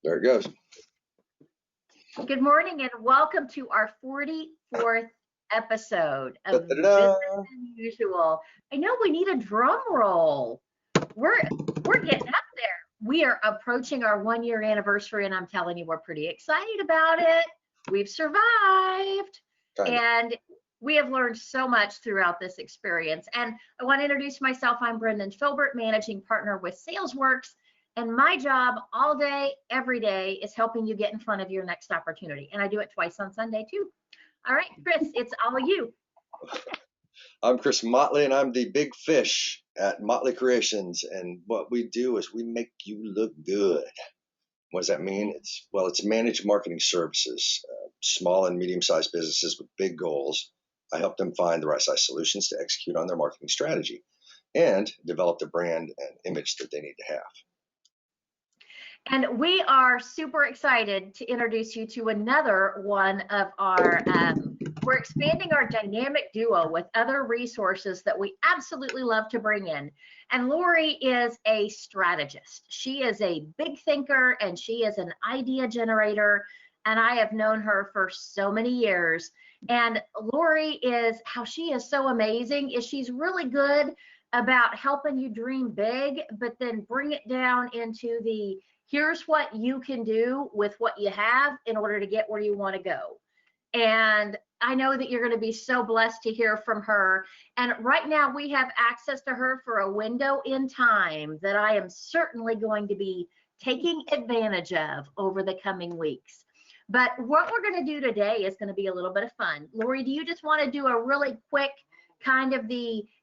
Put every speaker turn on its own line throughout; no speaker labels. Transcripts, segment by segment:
There it goes.
Good morning and welcome to our 44th episode of Business
Da-da-da.
as Usual. I know we need a drum roll. We're getting up there. We are approaching our 1-year anniversary, and I'm telling you, we're pretty excited about it. We've survived, and we have learned so much throughout this experience. And I want to introduce myself. I'm Brendan Filbert, managing partner with SalesWorks. And my job all day, every day is helping you get in front of your next opportunity. And I do it twice on Sunday too. All right, Chris, it's all you.
I'm Chris Motley, and I'm the big fish at Motley Creations. And what we do is we make you look good. What does that mean? It's managed marketing services, small and medium-sized businesses with big goals. I help them find the right size solutions to execute on their marketing strategy and develop the brand and image that they need to have.
And we are super excited to introduce you to another one of our, we're expanding our dynamic duo with other resources that we absolutely love to bring in. And Lori is a strategist. She is a big thinker and she is an idea generator. And I have known her for so many years. And Lori how she is so amazing is she's really good about helping you dream big, but then bring it down into here's what you can do with what you have in order to get where you want to go. And I know that you're going to be so blessed to hear from her. And right now we have access to her for a window in time that I am certainly going to be taking advantage of over the coming weeks. But what we're going to do today is going to be a little bit of fun. Lori, do you just want to do a really quick kind of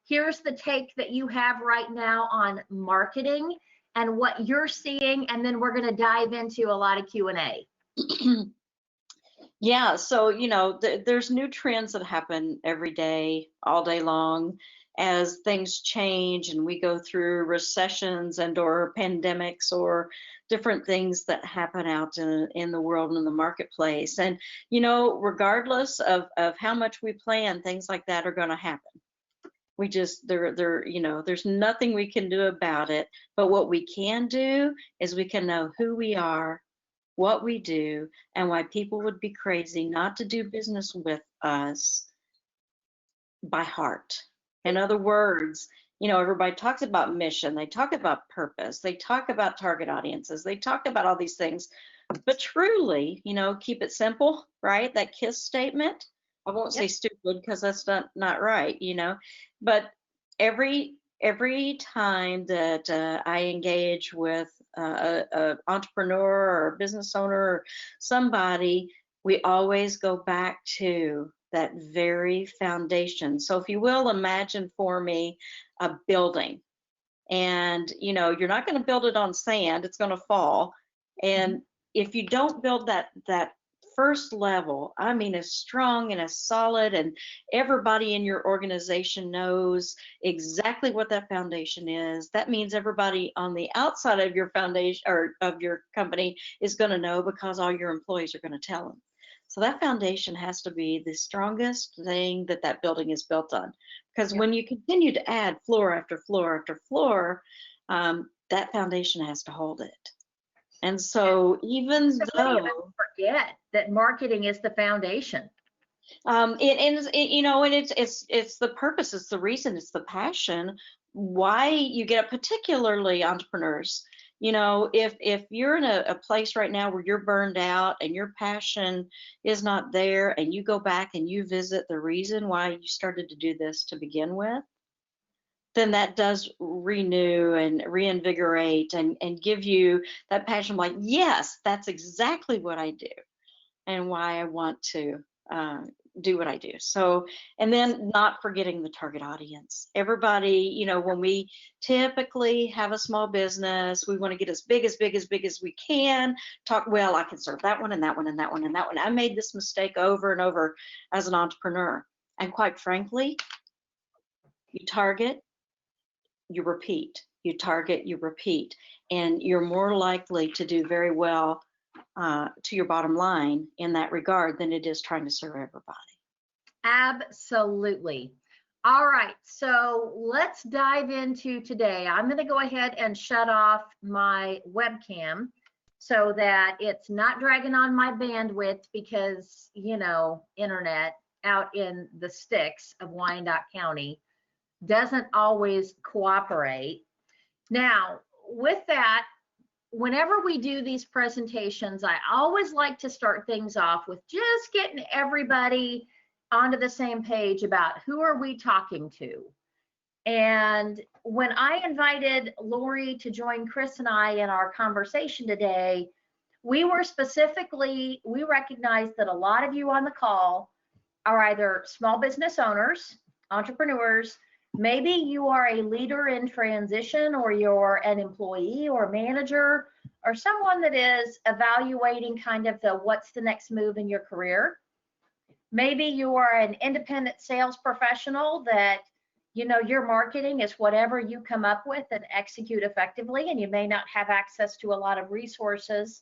here's the take that you have right now on marketing and what you're seeing, and then we're going to dive into a lot of Q&A.
Yeah, so there's new trends that happen every day, all day long, as things change and we go through recessions or pandemics or different things that happen out in the world and in the marketplace. And regardless of how much we plan, things like that are going to happen. We just there's nothing we can do about it, but what we can do is we can know who we are, what we do, and why people would be crazy not to do business with us by heart. In other words, everybody talks about mission, they talk about purpose, they talk about target audiences, they talk about all these things, but truly, keep it simple, right? That KISS statement. I won't say stupid because that's not right, but every time that I engage with an entrepreneur or a business owner or somebody, we always go back to that very foundation. So if you will, imagine for me a building, and you're not going to build it on sand, it's going to fall. And if you don't build that first level, I mean, as strong and as solid, and everybody in your organization knows exactly what that foundation is, that means everybody on the outside of your foundation or of your company is going to know, because all your employees are going to tell them. So that foundation has to be the strongest thing that building is built on, because when you continue to add floor after floor after floor, that foundation has to hold it. And so even though
forget that marketing is the foundation,
it's the purpose, it's the reason, it's the passion why you get up, particularly entrepreneurs. If you're in a place right now where you're burned out and your passion is not there, and you go back and you visit the reason why you started to do this to begin with, then that does renew and reinvigorate and give you that passion, like, yes, that's exactly what I do and why I want to do what I do. So, and then not forgetting the target audience. Everybody, when we typically have a small business, we want to get as big as we can. Well, I can serve that one and that one and that one and that one. I made this mistake over and over as an entrepreneur. And quite frankly, you target, you repeat, you target, you repeat, and you're more likely to do very well to your bottom line in that regard than it is trying to serve everybody.
Absolutely. All right, so let's dive into today. I'm going to go ahead and shut off my webcam so that it's not dragging on my bandwidth because, internet out in the sticks of Wyandotte County doesn't always cooperate. Now, with that, whenever we do these presentations, I always like to start things off with just getting everybody onto the same page about who are we talking to. And when I invited Lori to join Chris and I in our conversation today, we recognized that a lot of you on the call are either small business owners, entrepreneurs, maybe you are a leader in transition, or you're an employee or manager, or someone that is evaluating kind of what's the next move in your career. Maybe you are an independent sales professional that, your marketing is whatever you come up with and execute effectively, and you may not have access to a lot of resources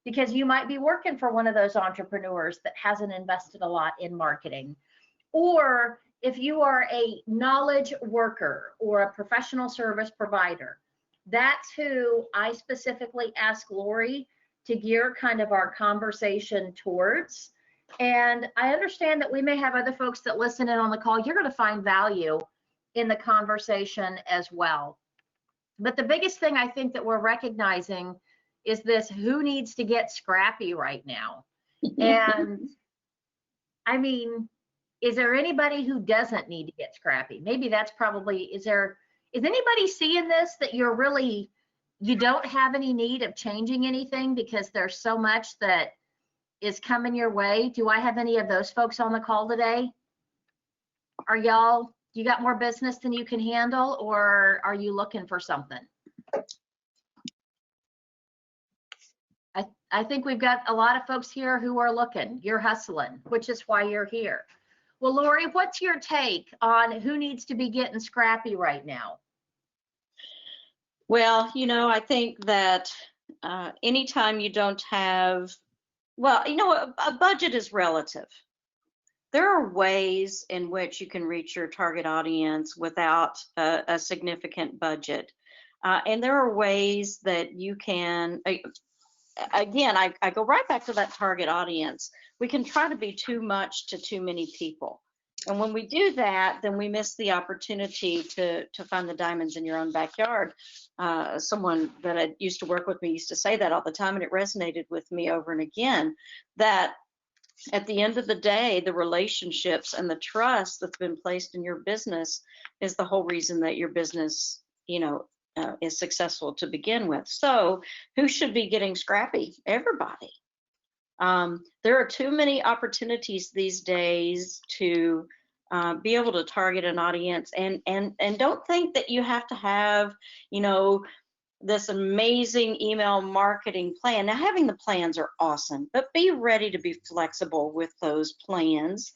because you might be working for one of those entrepreneurs that hasn't invested a lot in marketing. Or if you are a knowledge worker or a professional service provider, that's who I specifically asked Lori to gear kind of our conversation towards. And I understand that we may have other folks that listen in on the call. You're going to find value in the conversation as well. But the biggest thing I think that we're recognizing is this: who needs to get scrappy right now? And I mean, is there anybody who doesn't need to get scrappy? Maybe that's probably, is anybody seeing this that you don't have any need of changing anything because there's so much that is coming your way? Do I have any of those folks on the call today? You got more business than you can handle, or are you looking for something? I think we've got a lot of folks here who are looking. You're hustling, which is why you're here. Well, Lori, what's your take on who needs to be getting scrappy right now?
Well, I think that anytime you don't have, a budget is relative. There are ways in which you can reach your target audience without a significant budget. And there are ways that you can, again, I go right back to that target audience. We can try to be too much to too many people. And when we do that, then we miss the opportunity to find the diamonds in your own backyard. Someone that I used to work with me used to say that all the time, and it resonated with me over and again, that at the end of the day, the relationships and the trust that's been placed in your business is the whole reason that your business, is successful to begin with. So who should be getting scrappy? Everybody. There are too many opportunities these days to be able to target an audience, and don't think that you have to have, this amazing email marketing plan. Now, having the plans are awesome, but be ready to be flexible with those plans,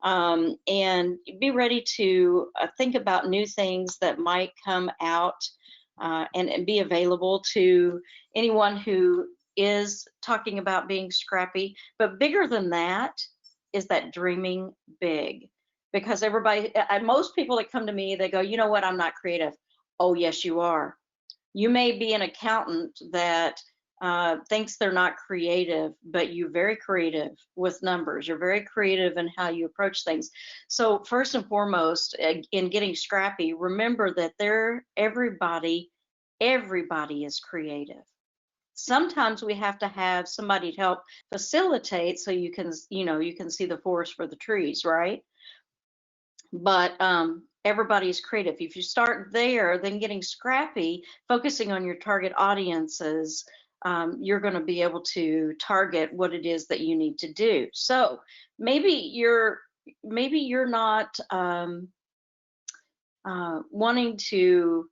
and be ready to think about new things that might come out, and be available to anyone who is talking about being scrappy. But bigger than that is that dreaming big, because most people that come to me, they go, you know what, I'm not creative. Oh, yes, you are. You may be an accountant that thinks they're not creative, but you're very creative with numbers. You're very creative in how you approach things. So first and foremost, in getting scrappy, remember that everybody is creative. Sometimes we have to have somebody to help facilitate so you can see the forest for the trees, right? But everybody's creative. If you start there, then getting scrappy, focusing on your target audiences, you're going to be able to target what it is that you need to do. So maybe you're not wanting to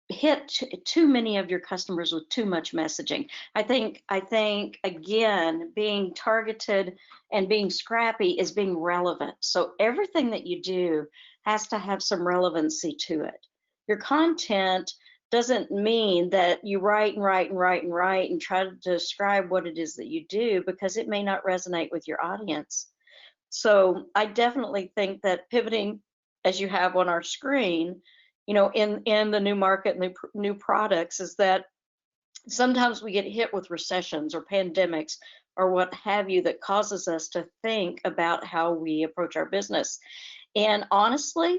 hit too many of your customers with too much messaging. I think again, being targeted and being scrappy is being relevant. So everything that you do has to have some relevancy to it. Your content doesn't mean that you write and try to describe what it is that you do, because it may not resonate with your audience. So I definitely think that pivoting, as you have on our screen, in the new market, new products, is that sometimes we get hit with recessions or pandemics or what have you that causes us to think about how we approach our business. And honestly,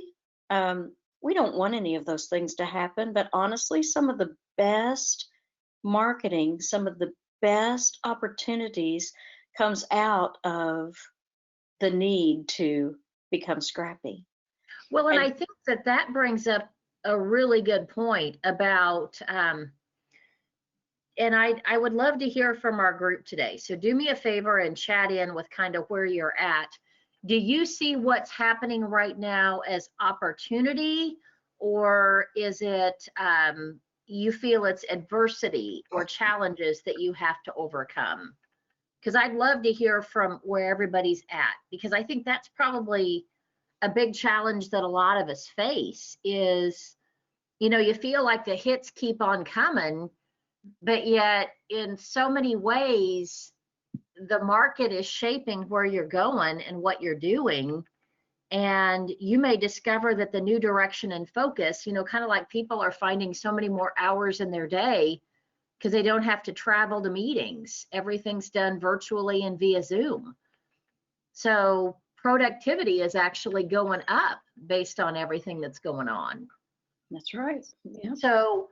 we don't want any of those things to happen, but honestly, some of the best marketing, some of the best opportunities comes out of the need to become scrappy.
Well, and
And
I think that that brings up a really good point about, and I would love to hear from our group today. So do me a favor and chat in with kind of where you're at. Do you see what's happening right now as opportunity, or is it you feel it's adversity or challenges that you have to overcome? Because I'd love to hear from where everybody's at, because I think that's probably a big challenge that a lot of us face is, you feel like the hits keep on coming, but yet in so many ways, the market is shaping where you're going and what you're doing. And you may discover that the new direction and focus, kind of like people are finding so many more hours in their day because they don't have to travel to meetings. Everything's done virtually and via Zoom. So productivity is actually going up based on everything that's going on.
that's right. Yeah.
So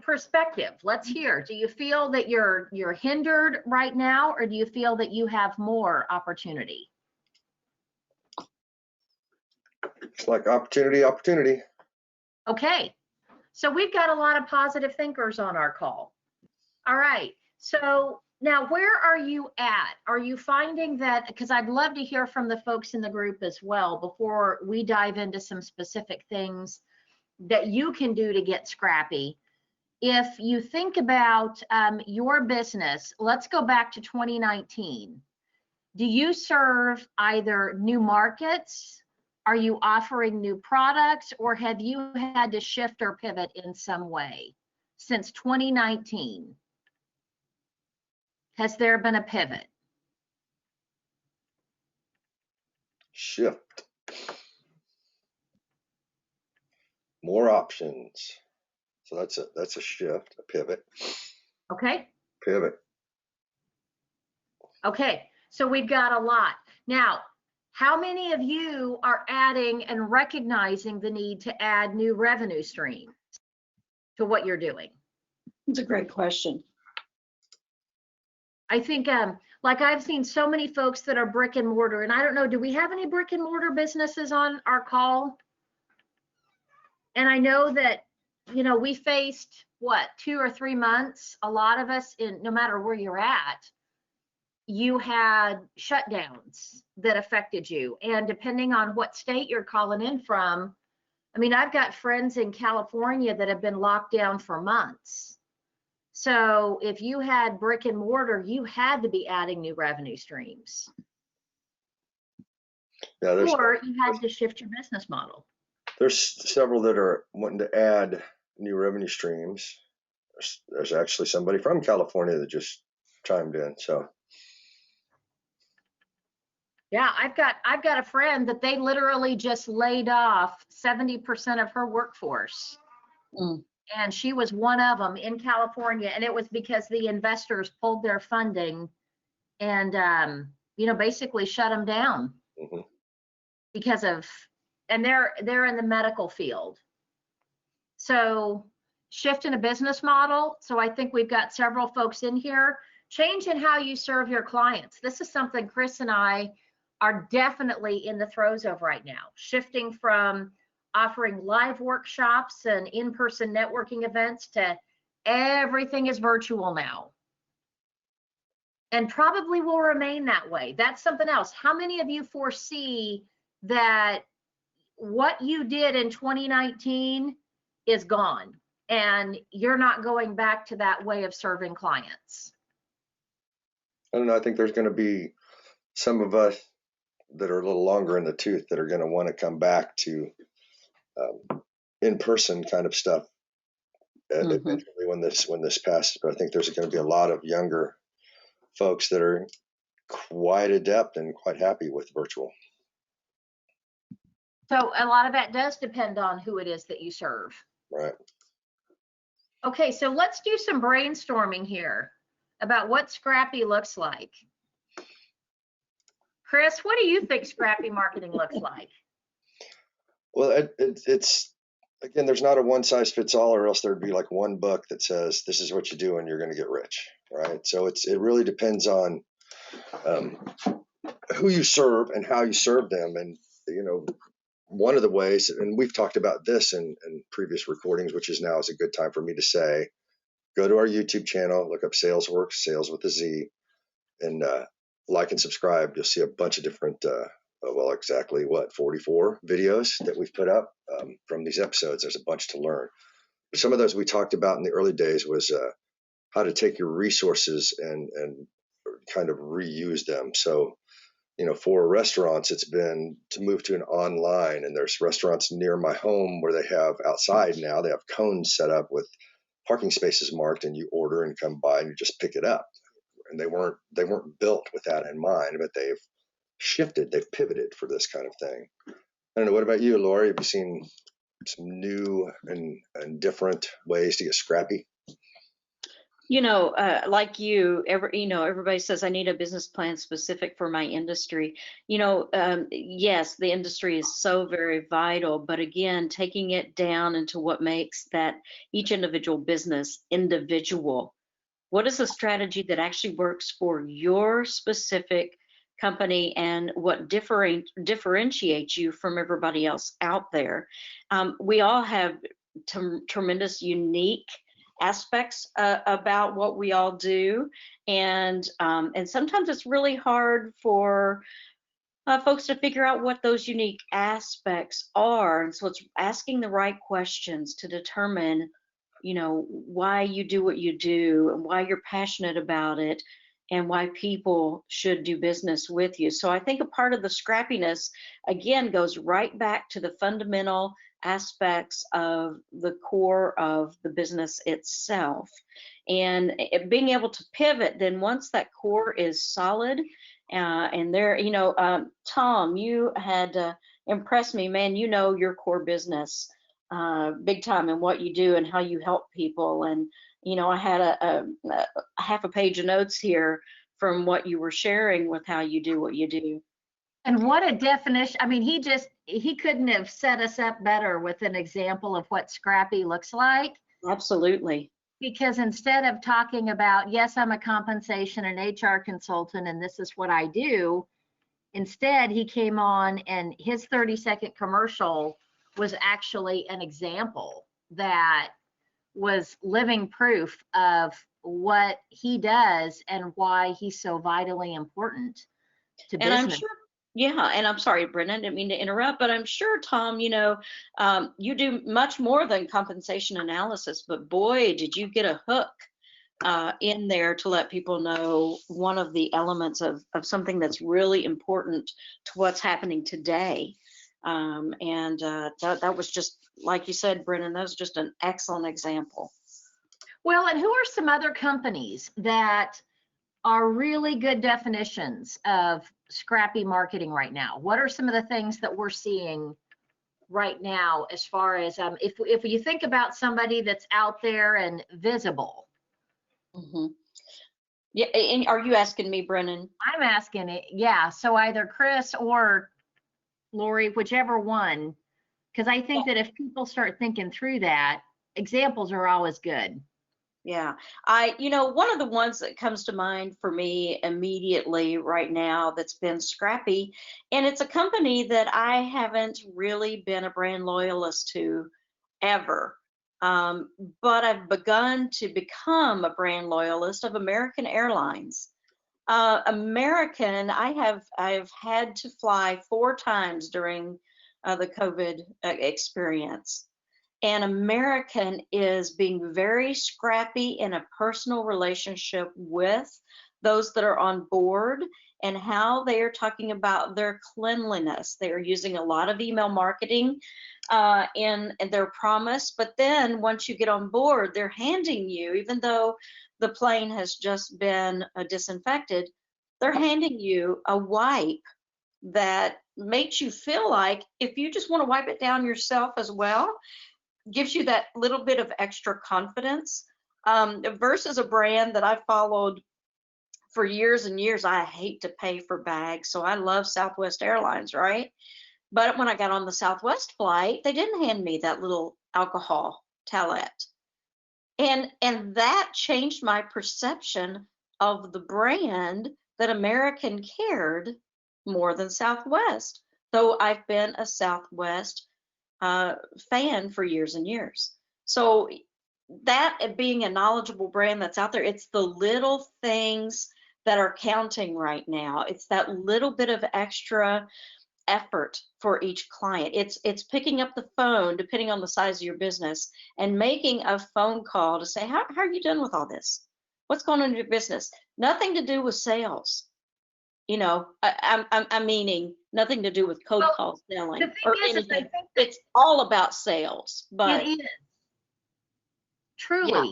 perspective, let's hear. Do you feel that you're hindered right now, or do you feel that you have more opportunity?
It's like opportunity.
Okay, so we've got a lot of positive thinkers on our call. All right, so now where are you at? Are you finding that, because I'd love to hear from the folks in the group as well before we dive into some specific things that you can do to get scrappy. If you think about your business, let's go back to 2019. Do you serve either new markets? Are you offering new products, or have you had to shift or pivot in some way since 2019? Has there been a pivot?
Shift. More options. So that's a shift, a pivot.
Okay.
Pivot.
Okay, so we've got a lot. Now, how many of you are adding and recognizing the need to add new revenue streams to what you're doing?
It's a great question.
I think, like I've seen so many folks that are brick and mortar, and I don't know, do we have any brick and mortar businesses on our call? And I know that, we faced what, 2 or 3 months, a lot of us, no matter where you're at, you had shutdowns that affected you. And depending on what state you're calling in from, I mean, I've got friends in California that have been locked down for months. So if you had brick and mortar, you had to be adding new revenue streams.
Yeah,
or you had to shift your business model.
There's several that are wanting to add new revenue streams. There's actually somebody from California that just chimed in. So
yeah, I've got a friend that they literally just laid off 70% of her workforce. And she was one of them in California, and it was because the investors pulled their funding and basically shut them down because of, and they're in the medical field. So shift in a business model. So I think we've got several folks in here. Change in how you serve your clients. This is something Chris and I are definitely in the throes of right now. Shifting from offering live workshops and in-person networking events to everything is virtual now. And probably will remain that way. That's something else. How many of you foresee that what you did in 2019 is gone and you're not going back to that way of serving clients?
I don't know. I think there's going to be some of us that are a little longer in the tooth that are going to want to come back to in-person kind of stuff eventually when this passes. But I think there's going to be a lot of younger folks that are quite adept and quite happy with virtual.
So a lot of that does depend on who it is that you serve.
Right.
Okay, so let's do some brainstorming here about what Scrappy looks like. Chris, what do you think Scrappy Marketing looks like?
Well, it's again, there's not a one size fits all, or else there'd be like one book that says this is what you do and you're going to get rich, right? So it really depends on um, who you serve and how you serve them, and one of the ways, and we've talked about this in previous recordings, which is now is a good time for me to say, go to our YouTube channel, look up SalesWorks, sales with a Z, and like and subscribe. You'll see a bunch of different, well, exactly what, 44 videos that we've put up from these episodes. There's a bunch to learn. But some of those we talked about in the early days was how to take your resources and kind of reuse them. So, for restaurants, it's been to move to an online, and there's restaurants near my home where they have outside now, they have cones set up with parking spaces marked, and you order and come by and you just pick it up. And they weren't built with that in mind, but they've shifted, they've pivoted for this kind of thing. I don't know. What about you, Lori? Have you seen some new and different ways to get scrappy?
Like everybody says I need a business plan specific for my industry. Yes, the industry is so very vital, but again, taking it down into what makes that each individual business individual. What is a strategy that actually works for your specific company and what differentiates you from everybody else out there? We all have tremendous unique aspects about what we all do, and sometimes it's really hard for folks to figure out what those unique aspects are. And so it's asking the right questions to determine why you do what you do and why you're passionate about it and why people should do business with you. So I think a part of the scrappiness again goes right back to the fundamental aspects of the core of the business itself, and being able to pivot then once that core is solid. And there, Tom, you had impressed me, man. Your core business big time and what you do and how you help people. And I had a half a page of notes here from what you were sharing with how you do what you do.
And what a definition. I mean, he couldn't have set us up better with an example of what Scrappy looks like.
Absolutely.
Because instead of talking about, yes, I'm a compensation and HR consultant and this is what I do, instead he came on and his 30-second commercial was actually an example that was living proof of what he does and why he's so vitally important to business.
And I'm sure, yeah, and I'm sorry, Brennan, didn't mean to interrupt, but I'm sure, Tom, you do much more than compensation analysis, but boy, did you get a hook in there to let people know one of the elements of something that's really important to what's happening today. That was just, like you said, Brennan, that was just an excellent example.
Well, and who are some other companies that are really good definitions of scrappy marketing right now? What are some of the things that we're seeing right now as far as if you think about somebody that's out there and visible?
Mm-hmm. Yeah, and are you asking me, Brennan?
I'm asking it, yeah. So either Chris or Lori, whichever one, because I think that if people start thinking through that, examples are always good.
Yeah, one of the ones that comes to mind for me immediately right now that's been scrappy, and it's a company that I haven't really been a brand loyalist to ever. But I've begun to become a brand loyalist of American Airlines. American, I've had to fly 4 times during the COVID experience. And American is being very scrappy in a personal relationship with those that are on board and how they are talking about their cleanliness. They are using a lot of email marketing in their promise, but then once you get on board, they're handing you, even though the plane has just been disinfected, they're handing you a wipe that makes you feel like if you just want to wipe it down yourself as well, gives you that little bit of extra confidence, versus a brand that I followed for years and years. I hate to pay for bags, so I love Southwest Airlines, right? But when I got on the Southwest flight, they didn't hand me that little alcohol towelette. And that changed my perception of the brand, that American cared more than Southwest, though I've been a Southwest fan for years and years. So that being a knowledgeable brand that's out there, it's the little things that are counting right now. It's that little bit of extra effort for each client. It's picking up the phone, depending on the size of your business, and making a phone call to say, how are you doing with all this? What's going on in your business? Nothing to do with sales. You know, I'm meaning nothing to do with cold call selling or anything. It's all about sales, but
it is truly.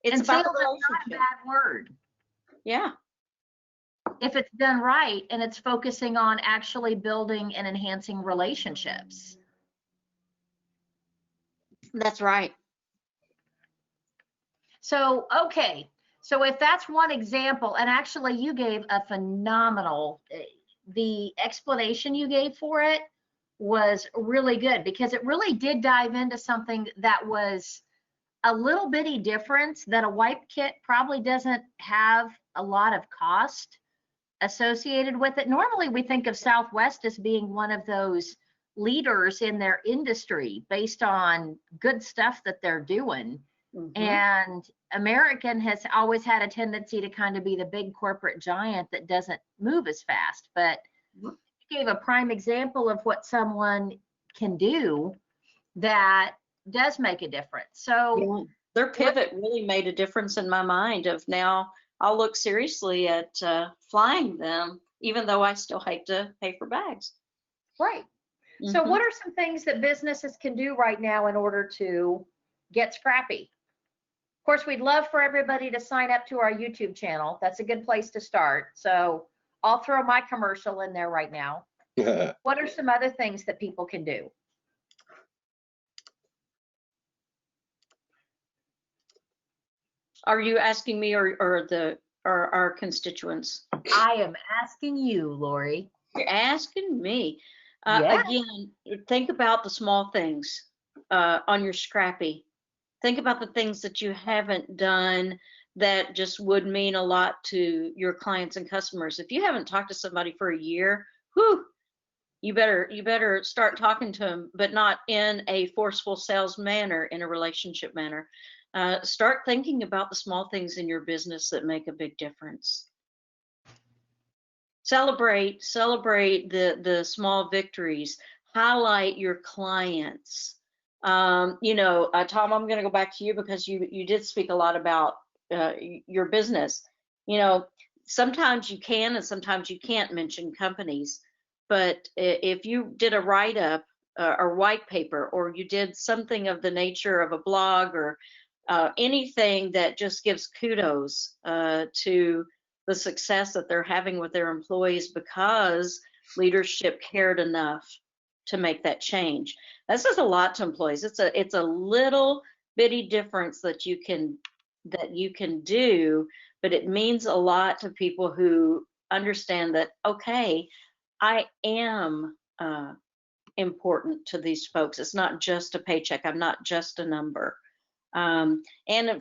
Yeah, it's
and
about
sales
the
is not a
relationship.
bad word
Yeah,
if it's done right and it's focusing on actually building and enhancing relationships.
that's right.
So, okay. So if that's one example, and actually you gave a phenomenal, the explanation you gave for it was really good, because it really did dive into something that was a little bitty difference, that a wipe kit probably doesn't have a lot of cost associated with it. Normally we think of Southwest as being one of those leaders in their industry based on good stuff that they're doing.
Mm-hmm.
And American has always had a tendency to kind of be the big corporate giant that doesn't move as fast. But you gave a prime example of what someone can do that does make a difference. So
Yeah. Their pivot really made a difference in my mind of now I'll look seriously at flying them, even though I still hate to pay for bags.
Right.
Mm-hmm.
So what are some things that businesses can do right now in order to get scrappy? Of course, we'd love for everybody to sign up to our YouTube channel. That's a good place to start. So I'll throw my commercial in there right now. What are some other things that people can do?
Are you asking me or our constituents?
I am asking you, Lori.
You're asking me.
Yes.
Again, think about the small things on your Scrappy. Think about the things that you haven't done that just would mean a lot to your clients and customers. If you haven't talked to somebody for a year, you better start talking to them, but not in a forceful sales manner, in a relationship manner. Start thinking about the small things in your business that make a big difference. Celebrate the small victories. Highlight your clients. Tom, I'm going to go back to you because you did speak a lot about your business. Sometimes you can and sometimes you can't mention companies, but if you did a write-up or white paper, or you did something of the nature of a blog or anything that just gives kudos to the success that they're having with their employees because leadership cared enough to make that change. This is a lot to employees. It's a little bitty difference that you can do, but it means a lot to people who understand that, okay, I am important to these folks. It's not just a paycheck. I'm not just a number. And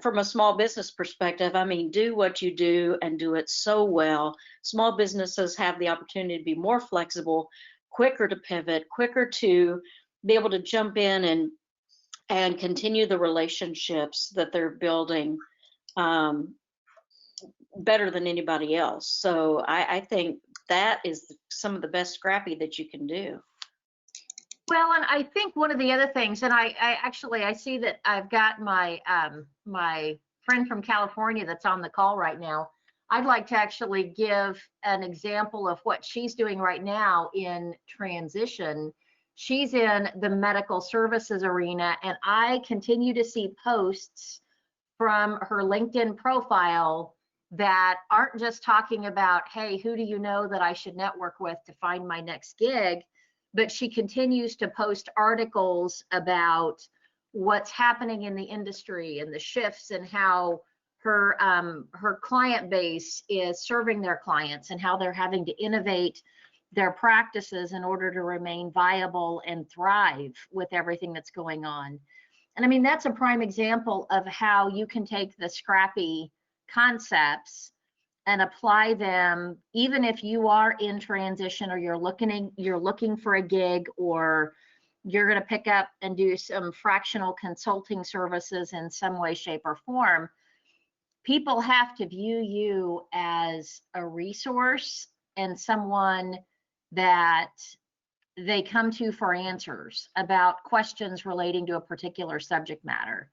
from a small business perspective, I mean, do what you do and do it so well. Small businesses have the opportunity to be more flexible, quicker to pivot, quicker to be able to jump in and continue the relationships that they're building better than anybody else. So I think that is some of the best Scrappy that you can do.
Well, and I think one of the other things, and I see that I've got my my friend from California that's on the call right now. I'd like to actually give an example of what she's doing right now in transition. She's in the medical services arena, and I continue to see posts from her LinkedIn profile that aren't just talking about, hey, who do you know that I should network with to find my next gig? But she continues to post articles about what's happening in the industry and the shifts and how her client base is serving their clients and how they're having to innovate their practices in order to remain viable and thrive with everything that's going on. And I mean, that's a prime example of how you can take the Scrappy concepts and apply them, even if you are in transition or you're looking for a gig, or you're going to pick up and do some fractional consulting services in some way, shape, or form. People have to view you as a resource and someone that they come to for answers about questions relating to a particular subject matter.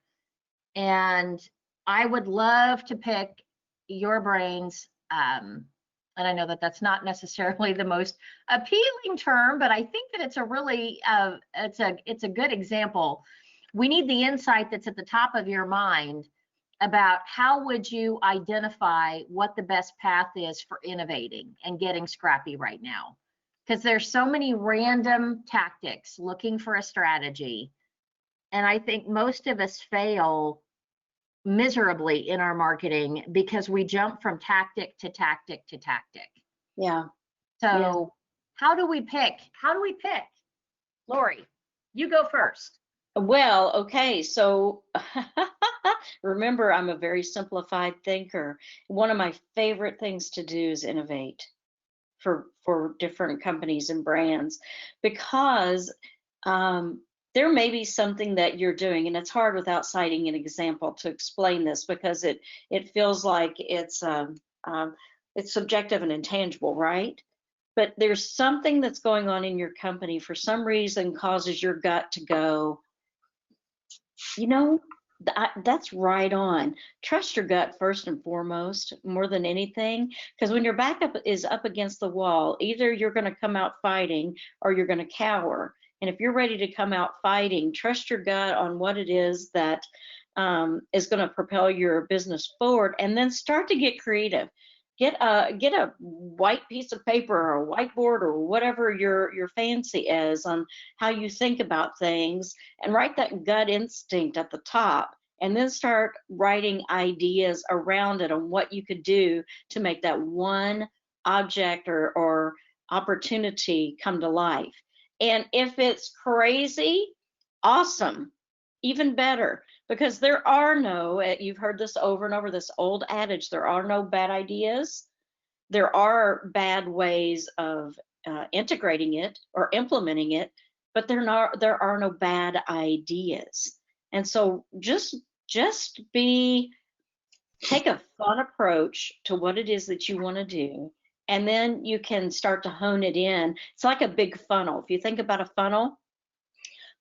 And I would love to pick your brains. And I know that that's not necessarily the most appealing term, but I think that it's a really, it's a good example. We need the insight that's at the top of your mind about how would you identify what the best path is for innovating and getting scrappy right now. Because there's so many random tactics looking for a strategy. And I think most of us fail miserably in our marketing because we jump from tactic to tactic to tactic.
Yeah.
So how do we pick? Lori, you go first.
Well, okay, so remember, I'm a very simplified thinker. One of my favorite things to do is innovate for different companies and brands, because there may be something that you're doing, and it's hard without citing an example to explain this, because it feels like it's subjective and intangible, right? But there's something that's going on in your company for some reason causes your gut to go, you know, that's right on. Trust your gut first and foremost, more than anything, because when your backup is up against the wall, either you're going to come out fighting or you're going to cower. And if you're ready to come out fighting, trust your gut on what it is that is going to propel your business forward, and then start to get creative. Get a white piece of paper or a whiteboard or whatever your fancy is on how you think about things, and write that gut instinct at the top, and then start writing ideas around it on what you could do to make that one object or opportunity come to life. And if it's crazy, awesome, even better. Because there are no, you've heard this over and over, this old adage, there are no bad ideas. There are bad ways of integrating it or implementing it, but there are no bad ideas. And so just take a fun approach to what it is that you want to do, and then you can start to hone it in. It's like a big funnel. If you think about a funnel,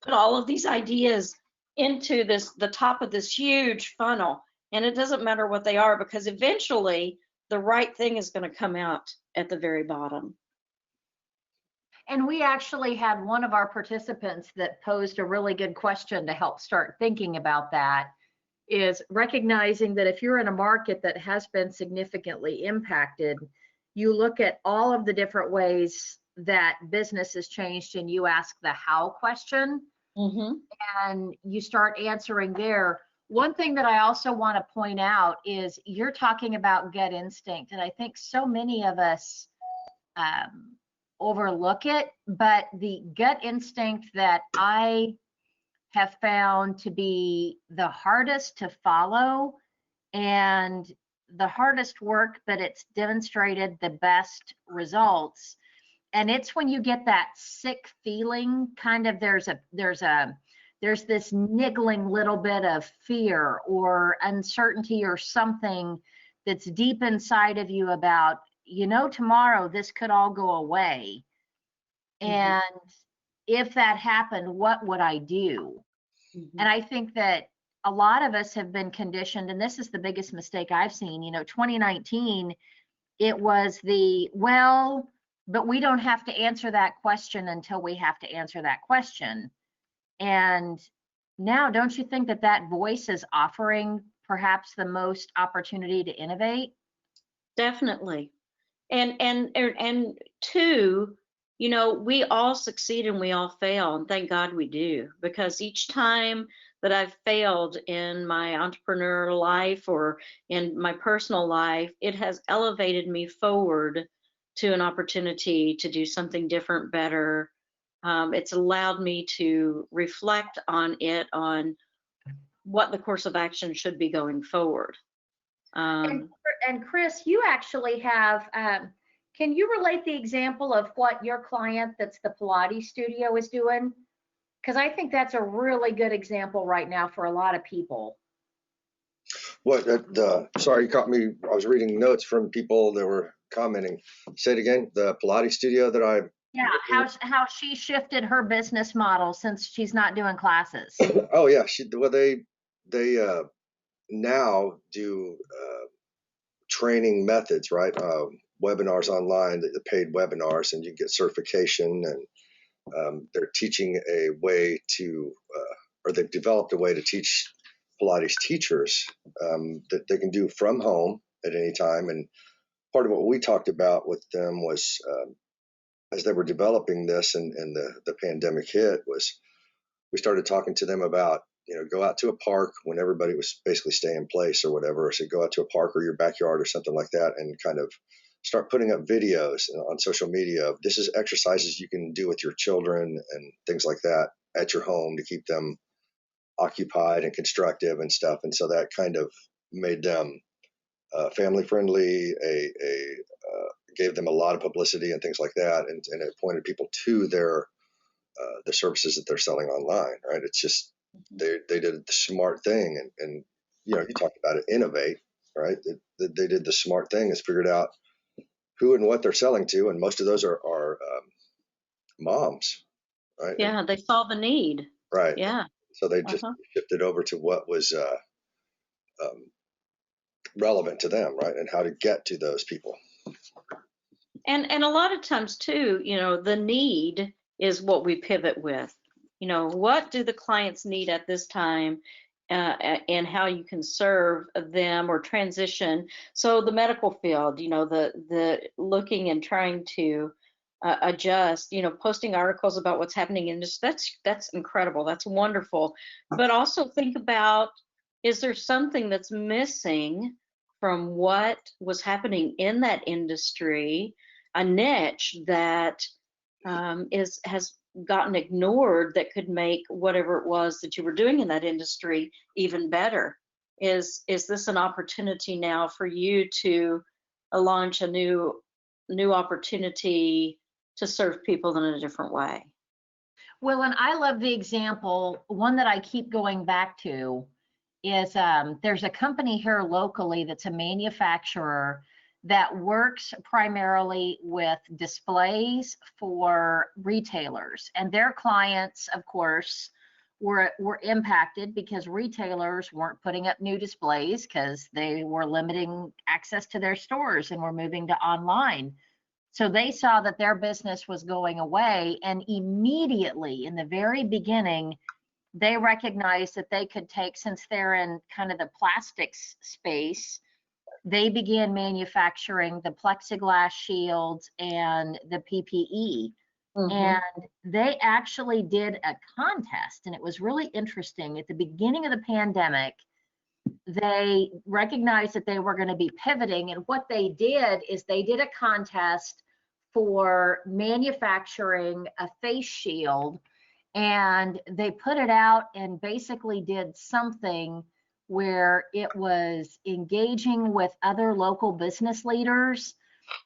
put all of these ideas into the top of this huge funnel, and it doesn't matter what they are, because eventually the right thing is going to come out at the very bottom.
And we actually had one of our participants that posed a really good question to help start thinking about that, is recognizing that if you're in a market that has been significantly impacted, you look at all of the different ways that business has changed and you ask the how question. Mm-hmm. And you start answering there. One thing that I also want to point out is you're talking about gut instinct, and I think so many of us overlook it, but the gut instinct that I have found to be the hardest to follow and the hardest work, but it's demonstrated the best results. And it's when you get that sick feeling, kind of there's this niggling little bit of fear or uncertainty or something that's deep inside of you about, tomorrow this could all go away. Mm-hmm. And if that happened, what would I do? Mm-hmm. And I think that a lot of us have been conditioned, and this is the biggest mistake I've seen. 2019, it was but we don't have to answer that question until we have to answer that question. And now, don't you think that voice is offering perhaps the most opportunity to innovate?
Definitely. And two, we all succeed and we all fail, and thank God we do, because each time that I've failed in my entrepreneurial life or in my personal life, it has elevated me forward to an opportunity to do something different, better. It's allowed me to reflect on it, on what the course of action should be going forward.
And, and Chris, you actually have, can you relate the example of what your client that's the Pilates studio is doing? Because I think that's a really good example right now for a lot of people.
What, sorry, you caught me. I was reading notes from people that were commenting. Say it again. The Pilates studio that I.
Yeah, how she shifted her business model since she's not doing classes.
Oh yeah, they now do training methods, right? Webinars online, the paid webinars, and you get certification, and they're teaching a way to, or they've developed a way to teach Pilates teachers that they can do from home at any time. And part of what we talked about with them was, as they were developing this and the pandemic hit, was we started talking to them about, go out to a park when everybody was basically stay in place or whatever. So go out to a park or your backyard or something like that, and kind of start putting up videos on social media of this is exercises you can do with your children and things like that at your home to keep them occupied and constructive and stuff. And so that kind of made them family friendly, gave them a lot of publicity and things like that, and it pointed people to their the services that they're selling online, right? It's just they did the smart thing, and you talked about it, innovate, right? They did the smart thing, is figured out who and what they're selling to, and most of those are moms, right?
Yeah, they saw the need.
Right.
Yeah.
So they just shifted over to what was relevant to them, right, and how to get to those people.
And a lot of times too, the need is what we pivot with. What do the clients need at this time, and how you can serve them or transition. So the medical field, the looking and trying to adjust, posting articles about what's happening in this, that's incredible. That's wonderful. But also think about, is there something that's missing from what was happening in that industry, a niche that has gotten ignored that could make whatever it was that you were doing in that industry even better? Is this an opportunity now for you to launch a new opportunity to serve people in a different way?
Well, and I love the example, one that I keep going back to is there's a company here locally that's a manufacturer that works primarily with displays for retailers, and their clients, of course, were impacted because retailers weren't putting up new displays because they were limiting access to their stores and were moving to online. So they saw that their business was going away, and immediately in the very beginning, they recognized that they could take, since they're in kind of the plastics space, they began manufacturing the plexiglass shields and the PPE. And they actually did a contest, and it was really interesting. At the beginning of the pandemic, they recognized that they were going to be pivoting, and what they did is they did a contest for manufacturing a face shield, and they put it out and basically did something where it was engaging with other local business leaders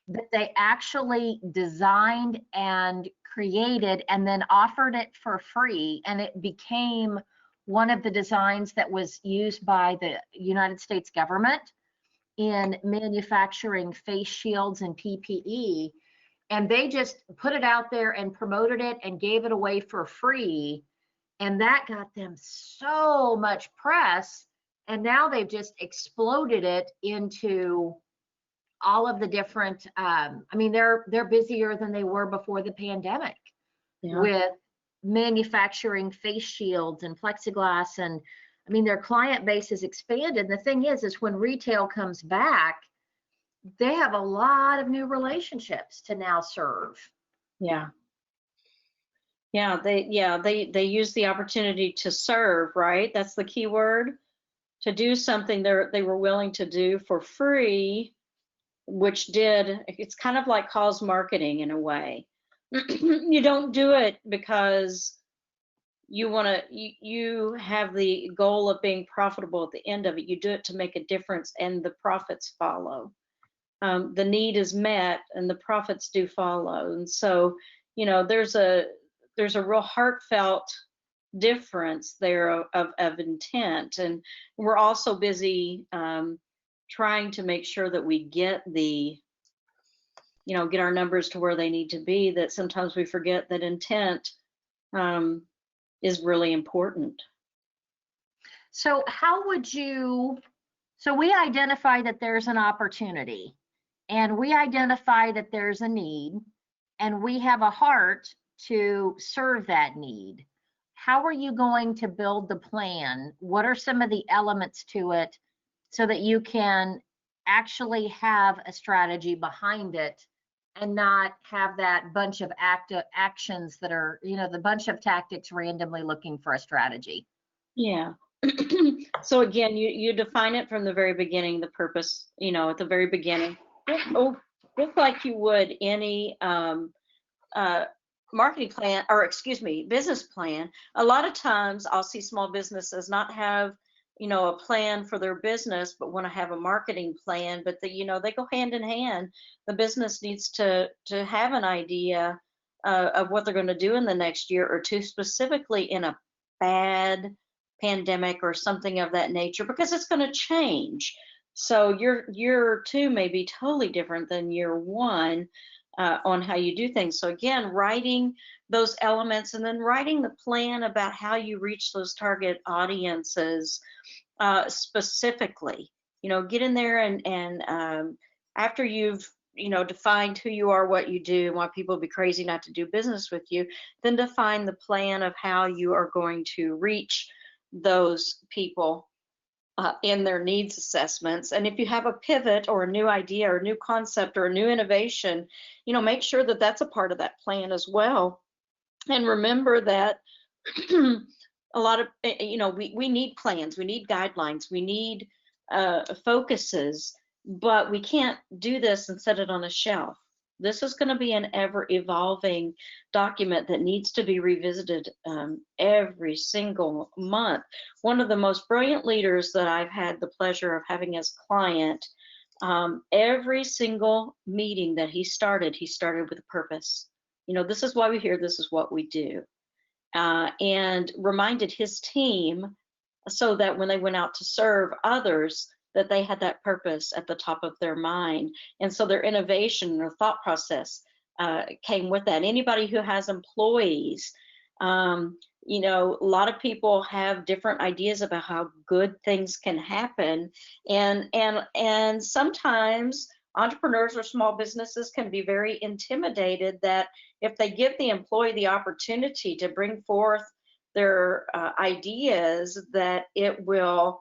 that they actually designed and created and then offered it for free, and it became one of the designs that was used by the United States government in manufacturing face shields and PPE. And they just put it out there and promoted it and gave it away for free. And that got them so much press. And now they've just exploded it into all of the different, they're busier than they were before the pandemic with manufacturing face shields and plexiglass. And their client base has expanded. The thing is when retail comes back, they have a lot of new relationships to now serve.
Yeah. They use the opportunity to serve, right? That's the key word. To do something they were willing to do for free, which it's kind of like cause marketing in a way. You don't do it because you have the goal of being profitable at the end of it. You do it to make a difference, and the profits follow. The need is met and the profits do follow. And so, there's a real heartfelt difference there of intent. And we're also busy trying to make sure that we get get our numbers to where they need to be, that sometimes we forget that intent is really important.
So so we identify that there's an opportunity, and we identify that there's a need, and we have a heart to serve that need. How are you going to build the plan? What are some of the elements to it so that you can actually have a strategy behind it and not have that bunch of actions that are, the bunch of tactics randomly looking for a strategy?
Yeah. So again, you define it from the very beginning, the purpose, at the very beginning. Just like you would any marketing plan, or excuse me, business plan. A lot of times I'll see small businesses not have, a plan for their business, but want to have a marketing plan, but they go hand in hand. The business needs to have an idea of what they're going to do in the next year or two, specifically in a bad pandemic or something of that nature, because it's going to change. So year two may be totally different than year one on how you do things. So again, writing those elements and then writing the plan about how you reach those target audiences specifically. Get in there and after you've defined who you are, what you do, and why people would be crazy not to do business with you, then define the plan of how you are going to reach those people in their needs assessments. And if you have a pivot or a new idea or a new concept or a new innovation, make sure that that's a part of that plan as well. And remember that a lot of, we need plans, we need guidelines, we need focuses, but we can't do this and set it on a shelf. This is going to be an ever evolving document that needs to be revisited every single month. One of the most brilliant leaders that I've had the pleasure of having as a client, every single meeting that he started with a purpose. This is why we're here, this is what we do. And reminded his team so that when they went out to serve others, that they had that purpose at the top of their mind. And so their innovation or thought process came with that. Anybody who has employees, a lot of people have different ideas about how good things can happen. And sometimes entrepreneurs or small businesses can be very intimidated that if they give the employee the opportunity to bring forth their ideas, that they'll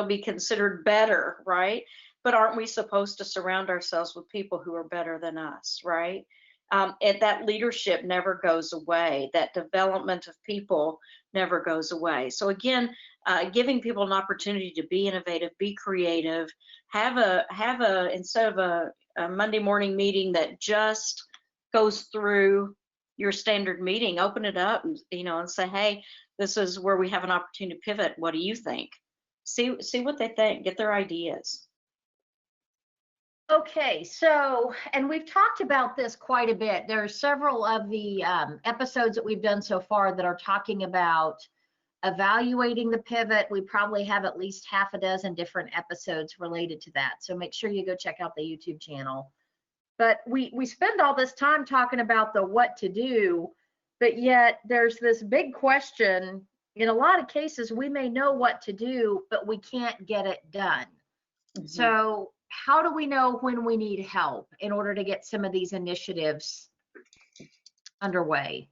be considered better, right? But aren't we supposed to surround ourselves with people who are better than us, right? And that leadership never goes away. That development of people never goes away. So again, giving people an opportunity to be innovative, be creative, have a instead of a Monday morning meeting that just goes through your standard meeting, open it up and and say, hey, this is where we have an opportunity to pivot. What do you think? See what they think, get their ideas.
Okay, so, and we've talked about this quite a bit. There are several of the episodes that we've done so far that are talking about evaluating the pivot. We probably have at least half a dozen different episodes related to that. So make sure you go check out the YouTube channel. But we spend all this time talking about the what to do, but yet there's this big question. In a lot of cases, we may know what to do, but we can't get it done. Mm-hmm. So how do we know when we need help in order to get some of these initiatives underway?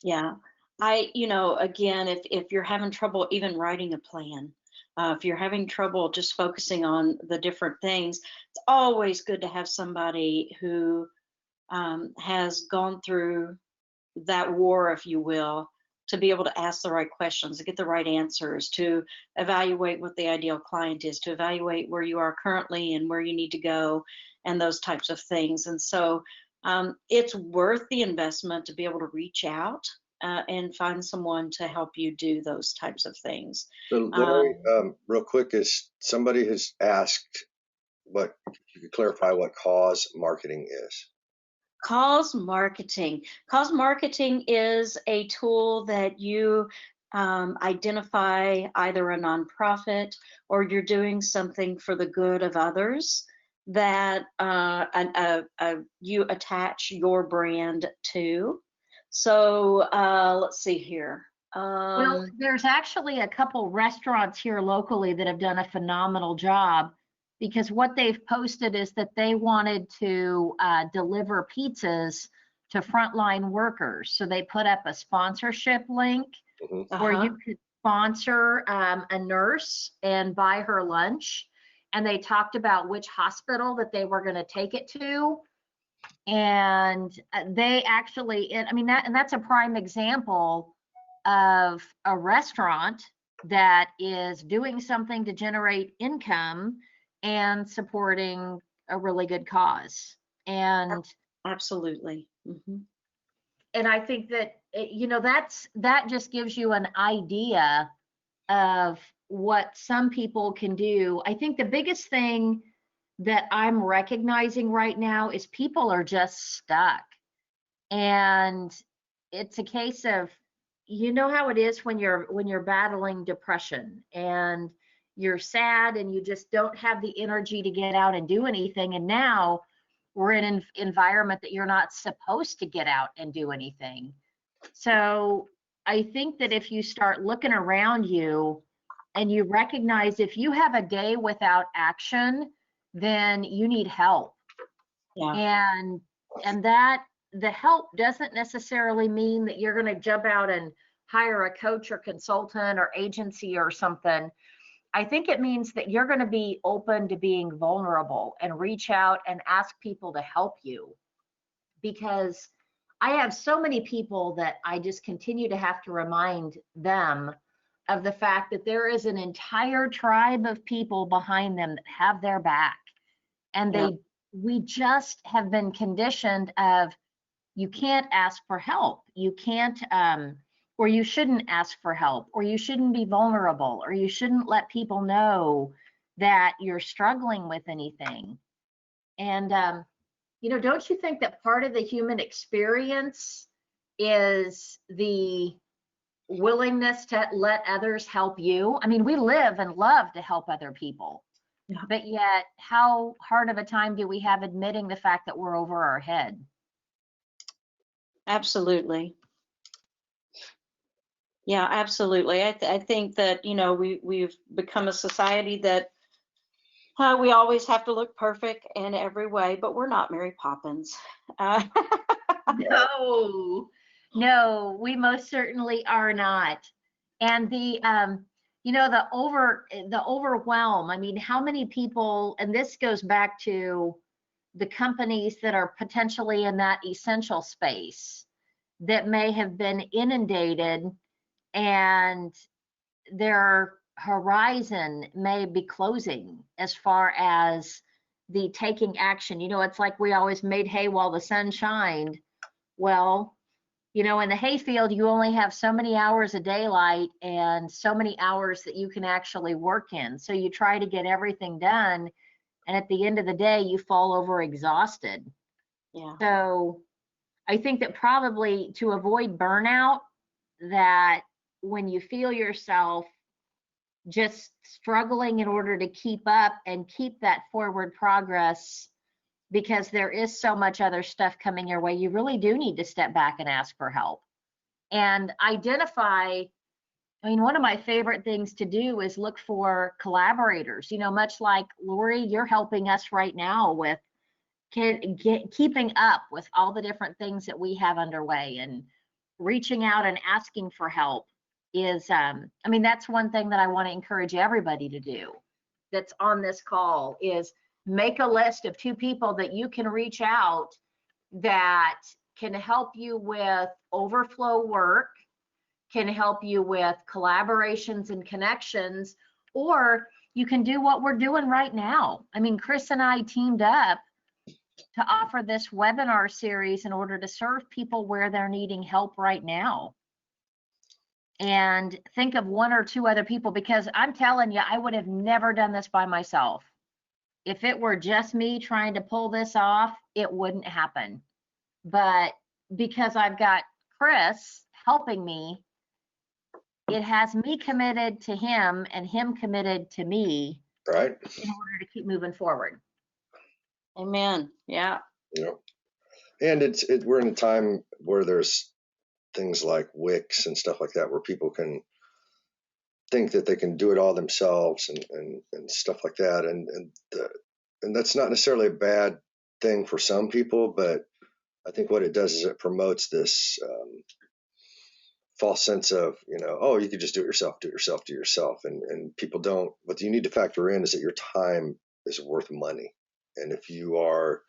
Yeah, again, if you're having trouble even writing a plan, if you're having trouble just focusing on the different things, it's always good to have somebody who has gone through that war, if you will, to be able to ask the right questions, to get the right answers, to evaluate what the ideal client is, to evaluate where you are currently and where you need to go, and those types of things. And so it's worth the investment to be able to reach out and find someone to help you do those types of things.
So Lori, real quick, is somebody has asked what you could clarify what cause marketing is.
Cause marketing. Cause marketing is a tool that you identify either a nonprofit or you're doing something for the good of others that you attach your brand to. So let's see here.
Well, there's actually a couple restaurants here locally that have done a phenomenal job, because what they've posted is that they wanted to deliver pizzas to frontline workers. So they put up a sponsorship link where you could sponsor a nurse and buy her lunch. And they talked about which hospital that they were going to take it to. And they actually, I mean, that's a prime example of a restaurant that is doing something to generate income and supporting a really good cause. And
absolutely.
And I think that, you know, that just gives you an idea of what some people can do. I think the biggest thing that I'm recognizing right now is people are just stuck. And it's a case of, you know how it is when you're battling depression and you're sad and you just don't have the energy to get out and do anything. And now we're in an environment that you're not supposed to get out and do anything. So I think that if you start looking around you and you recognize if you have a day without action, then you need help.
Yeah.
And that the help doesn't necessarily mean that you're going to jump out and hire a coach or consultant or agency or something. I think it means that you're going to be open to being vulnerable and reach out and ask people to help you. Because I have so many people that I just continue to have to remind them of the fact that there is an entire tribe of people behind them that have their back. And we just have been conditioned of, you can't ask for help. You can't, or you shouldn't ask for help, or you shouldn't be vulnerable, or you shouldn't let people know that you're struggling with anything. And, you know, don't you think that part of the human experience is the willingness to let others help you? I mean, we live and love to help other people. Yeah. But yet, how hard of a time do we have admitting the fact that we're over our head?
Absolutely. Yeah, absolutely. I think that, you know, we've become a society that we always have to look perfect in every way, but we're not Mary Poppins.
No, we most certainly are not. And the you know, the overwhelm. I mean, how many people, and this goes back to the companies that are potentially in that essential space that may have been inundated, and their horizon may be closing as far as the taking action. You know, it's like we always made hay while the sun shined. Well, you know, in the hayfield, you only have so many hours of daylight and so many hours that you can actually work in. So you try to get everything done, and at the end of the day, you fall over exhausted.
Yeah.
So I think that probably to avoid burnout, that when you feel yourself just struggling in order to keep up and keep that forward progress, because there is so much other stuff coming your way, you really do need to step back and ask for help and identify. I mean, one of my favorite things to do is look for collaborators, you know, much like Lori, you're helping us right now with keeping up with all the different things that we have underway, and reaching out and asking for help is, I mean, that's one thing that I want to encourage everybody to do that's on this call, is make a list of 2 people that you can reach out that can help you with overflow work, can help you with collaborations and connections, or you can do what we're doing right now. I mean, Chris and I teamed up to offer this webinar series in order to serve people where they're needing help right now. And think of one or two other people, because I'm telling you, I would have never done this by myself. If it were just me trying to pull this off, it wouldn't happen. But because I've got Chris helping me, it has me committed to him and him committed to me,
right?
in order to keep moving forward.
Amen. Yeah.
You know, and we're in a time where there's things like Wix and stuff like that, where people can think that they can do it all themselves and stuff like that, and that's not necessarily a bad thing for some people, but I think what it does is it promotes this false sense of, oh, you could just do it yourself, and people don't. What you need to factor in is that your time is worth money, and if you are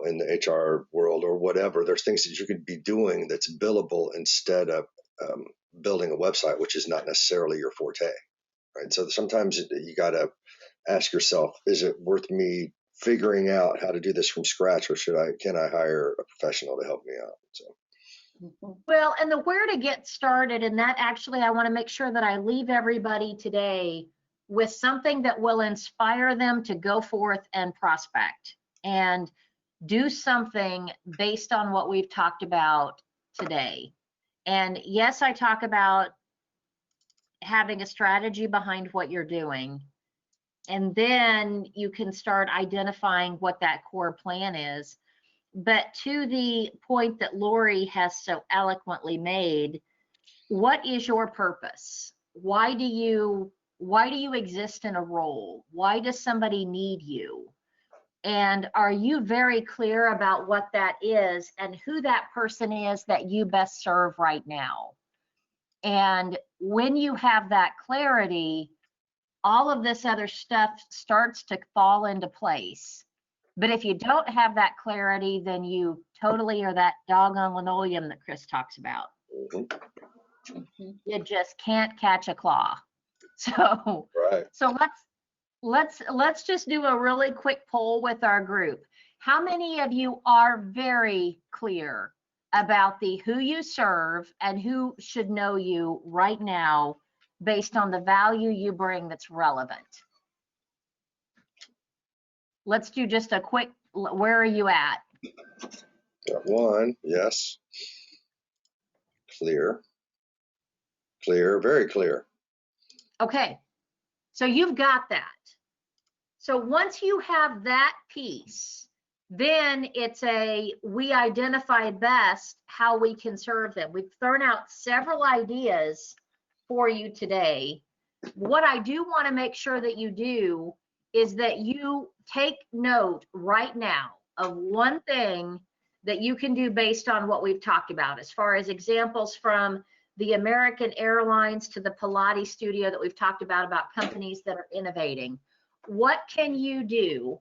in the HR world or whatever, there's things that you could be doing that's billable instead of building a website, which is not necessarily your forte, right? So sometimes you got to ask yourself, is it worth me figuring out how to do this from scratch, or can I hire a professional to help me out? So.
Well, and the where to get started, and that actually, I want to make sure that I leave everybody today with something that will inspire them to go forth and prospect and do something based on what we've talked about today. And yes, I talk about having a strategy behind what you're doing. And then you can start identifying what that core plan is. But to the point that Lori has so eloquently made, what is your purpose? Why do you exist in a role? Why does somebody need you? And are you very clear about what that is and who that person is that you best serve right now? And when you have that clarity, all of this other stuff starts to fall into place. But if you don't have that clarity, then you totally are that dog on linoleum that Chris talks about.
Mm-hmm.
You just can't catch a claw. So,
right.
So let's just do a really quick poll with our group. How many of you are very clear about the who you serve and who should know you right now based on the value you bring that's relevant? Let's do just a quick, where are you at?
Got one, yes. Clear, very clear.
Okay, so you've got that. So once you have that piece, then it's we identify best how we can serve them. We've thrown out several ideas for you today. What I do want to make sure that you do is that you take note right now of one thing that you can do based on what we've talked about, as far as examples from the American Airlines to the Pilates studio that we've talked about companies that are innovating. What can you do?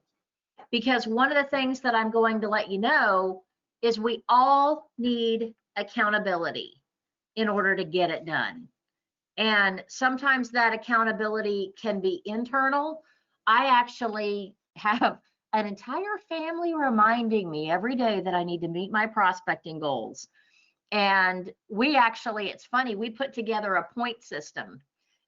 Because one of the things that I'm going to let you know is we all need accountability in order to get it done. And sometimes that accountability can be internal. I actually have an entire family reminding me every day that I need to meet my prospecting goals. And we actually, it's funny, we put together a point system.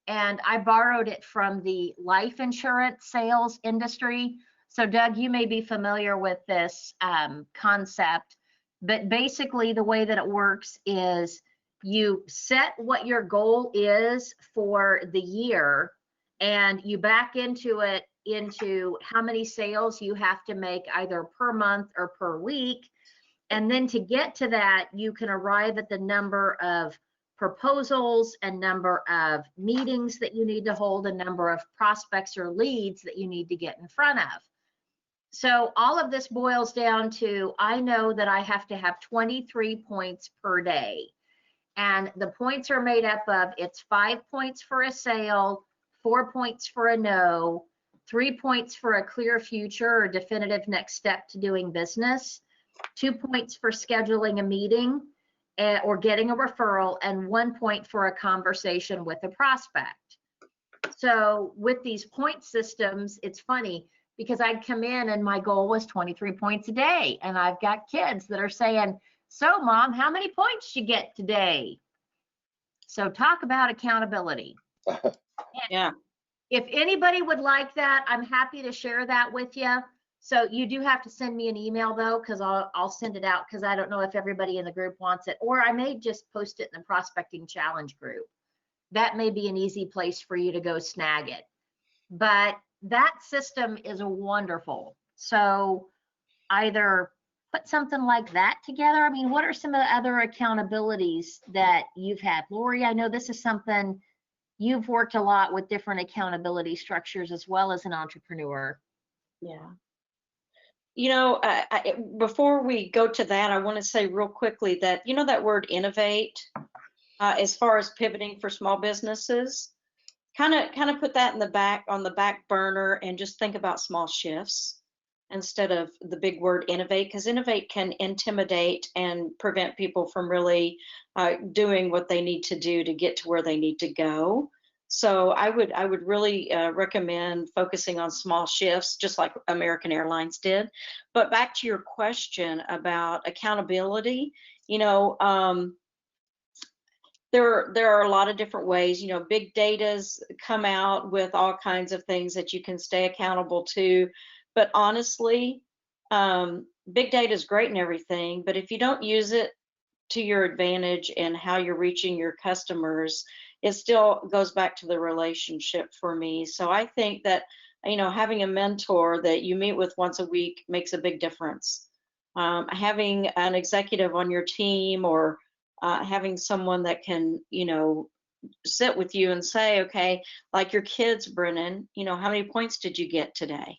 And I borrowed it from the life insurance sales industry. So Doug, you may be familiar with this concept, but basically the way that it works is you set what your goal is for the year and you back into how many sales you have to make either per month or per week. And then to get to that, you can arrive at the number of proposals and number of meetings that you need to hold, a number of prospects or leads that you need to get in front of. So all of this boils down to, I know that I have to have 23 points per day. And the points are made up of, it's 5 points for a sale, 4 points for a no, 3 points for a clear future or definitive next step to doing business, 2 points for scheduling a meeting or getting a referral, and 1 point for a conversation with a prospect. So with these point systems, it's funny because I'd come in and my goal was 23 points a day. And I've got kids that are saying, so mom, how many points did you get today? So talk about accountability.
Yeah.
If anybody would like that, I'm happy to share that with you. So you do have to send me an email though, because I'll send it out, because I don't know if everybody in the group wants it, or I may just post it in the prospecting challenge group. That may be an easy place for you to go snag it. But that system is wonderful. So either put something like that together. I mean, what are some of the other accountabilities that you've had? Lori, I know this is something you've worked a lot with, different accountability structures as well as an entrepreneur.
Yeah. You know, before we go to that, I want to say real quickly that, you know, that word innovate, as far as pivoting for small businesses, kind of put that in on the back burner and just think about small shifts instead of the big word innovate, because innovate can intimidate and prevent people from really doing what they need to do to get to where they need to go. So I would really recommend focusing on small shifts, just like American Airlines did. But back to your question about accountability, you know, there are a lot of different ways. You know, big data's come out with all kinds of things that you can stay accountable to. But honestly, big data is great and everything, but if you don't use it to your advantage and how you're reaching your customers, it still goes back to the relationship for me. So I think that, you know, having a mentor that you meet with once a week makes a big difference. Having an executive on your team, or having someone that can, you know, sit with you and say, okay, like your kids, Brennan, you know, how many points did you get today?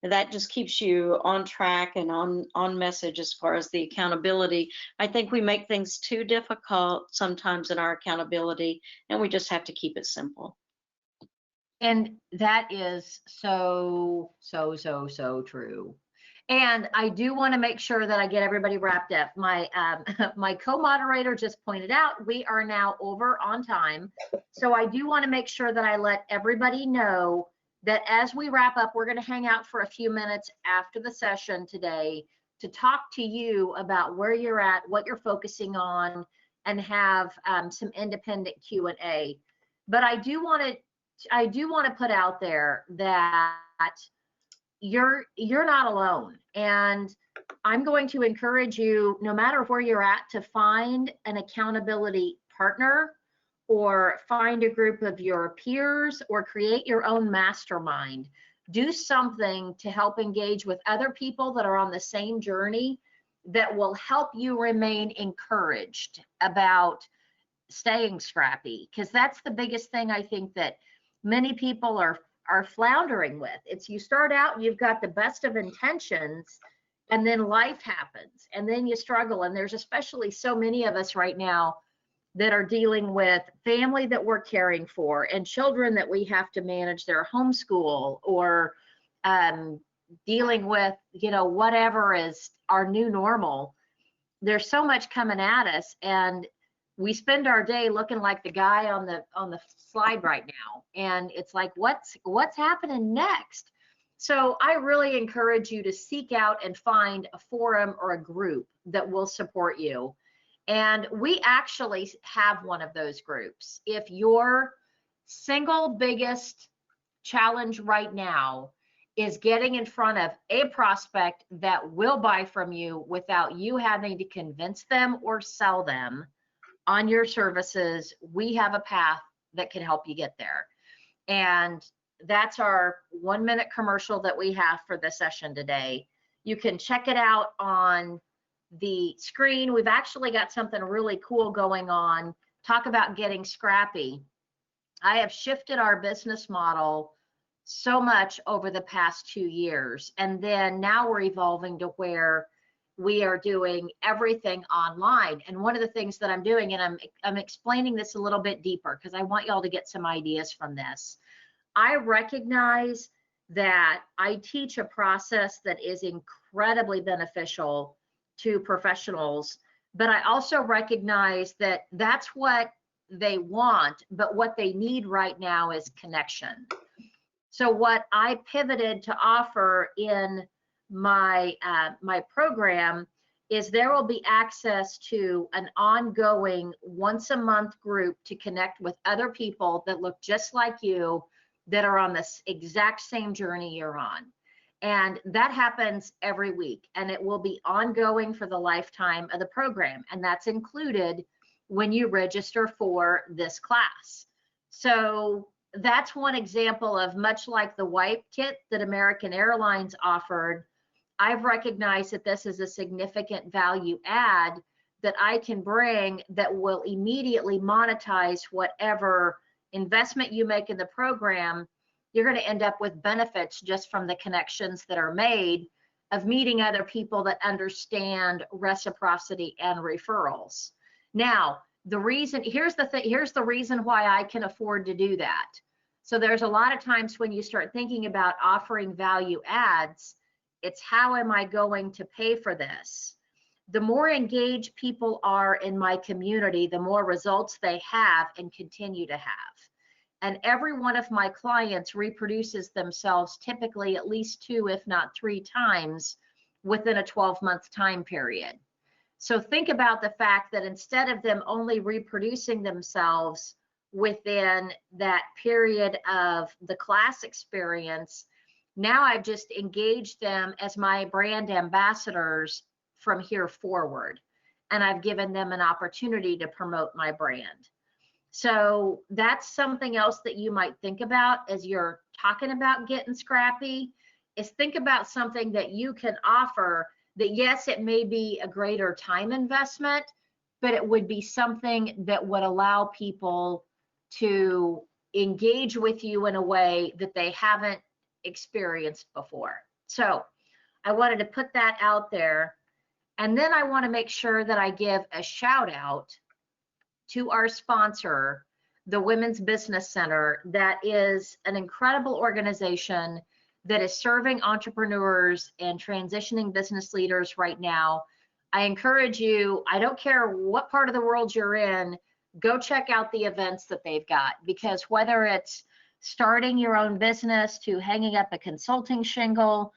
That just keeps you on track and on message as far as the accountability. I think we make things too difficult sometimes in our accountability, and we just have to keep it simple.
And that is so true. And I do want to make sure that I get everybody wrapped up. My my co-moderator just pointed out we are now over on time. So I do want to make sure that I let everybody know that as we wrap up, we're going to hang out for a few minutes after the session today to talk to you about where you're at, what you're focusing on, and have some independent Q&A. But I do want to put out there that you're not alone, and I'm going to encourage you, no matter where you're at, to find an accountability partner, or find a group of your peers, or create your own mastermind. Do something to help engage with other people that are on the same journey that will help you remain encouraged about staying scrappy, because that's the biggest thing I think that many people are floundering with. It's, you start out and you've got the best of intentions, and then life happens, and then you struggle. And there's especially so many of us right now that are dealing with family that we're caring for, and children that we have to manage their homeschool, or dealing with, you know, whatever is our new normal. There's so much coming at us, and we spend our day looking like the guy on the slide right now, and it's like, what's happening next? So I really encourage you to seek out and find a forum or a group that will support you. And we actually have one of those groups. If your single biggest challenge right now is getting in front of a prospect that will buy from you without you having to convince them or sell them on your services, we have a path that can help you get there. And that's our 1-minute commercial that we have for the session today. You can check it out on the screen. We've actually got something really cool going on. Talk about getting scrappy. I have shifted our business model so much over the past 2 years. And then now we're evolving to where we are doing everything online. And one of the things that I'm doing, and I'm explaining this a little bit deeper because I want y'all to get some ideas from this. I recognize that I teach a process that is incredibly beneficial to professionals, but I also recognize that that's what they want, but what they need right now is connection. So what I pivoted to offer in my my program is there will be access to an ongoing once a month group to connect with other people that look just like you, that are on this exact same journey you're on. And that happens every week, and it will be ongoing for the lifetime of the program. And that's included when you register for this class. So that's one example of, much like the wipe kit that American Airlines offered, I've recognized that this is a significant value add that I can bring that will immediately monetize whatever investment you make in the program. You're going to end up with benefits just from the connections that are made of meeting other people that understand reciprocity and referrals. Now, here's the reason why I can afford to do that. So there's a lot of times when you start thinking about offering value adds, it's how am I going to pay for this? The more engaged people are in my community, the more results they have and continue to have. And every one of my clients reproduces themselves typically at least 2, if not 3 times within a 12-month time period. So think about the fact that instead of them only reproducing themselves within that period of the class experience, now I've just engaged them as my brand ambassadors from here forward, and I've given them an opportunity to promote my brand. So that's something else that you might think about as you're talking about getting scrappy, is think about something that you can offer that, yes, it may be a greater time investment, but it would be something that would allow people to engage with you in a way that they haven't experienced before. So I wanted to put that out there. And then I want to make sure that I give a shout out to our sponsor, the Women's Business Center. That is an incredible organization that is serving entrepreneurs and transitioning business leaders right now. I encourage you, I don't care what part of the world you're in, go check out the events that they've got, because whether it's starting your own business to hanging up a consulting shingle,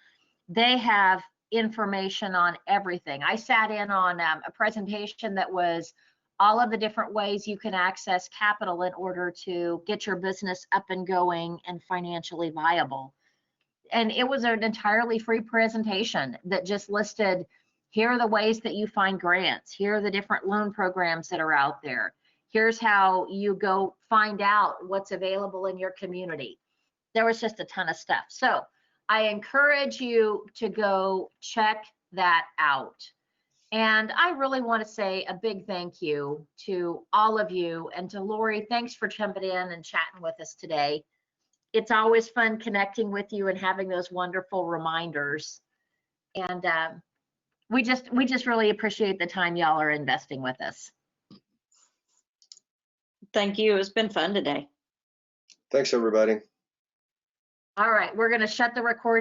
they have information on everything. I sat in on a presentation that was all of the different ways you can access capital in order to get your business up and going and financially viable. And it was an entirely free presentation that just listed, here are the ways that you find grants, here are the different loan programs that are out there, here's how you go find out what's available in your community. There was just a ton of stuff. So I encourage you to go check that out. And I really want to say a big thank you to all of you, and to Lori, thanks for jumping in and chatting with us today. It's always fun connecting with you and having those wonderful reminders. And we just really appreciate the time y'all are investing with us.
Thank you. It's been fun today.
Thanks, everybody.
All right, we're going to shut the recording.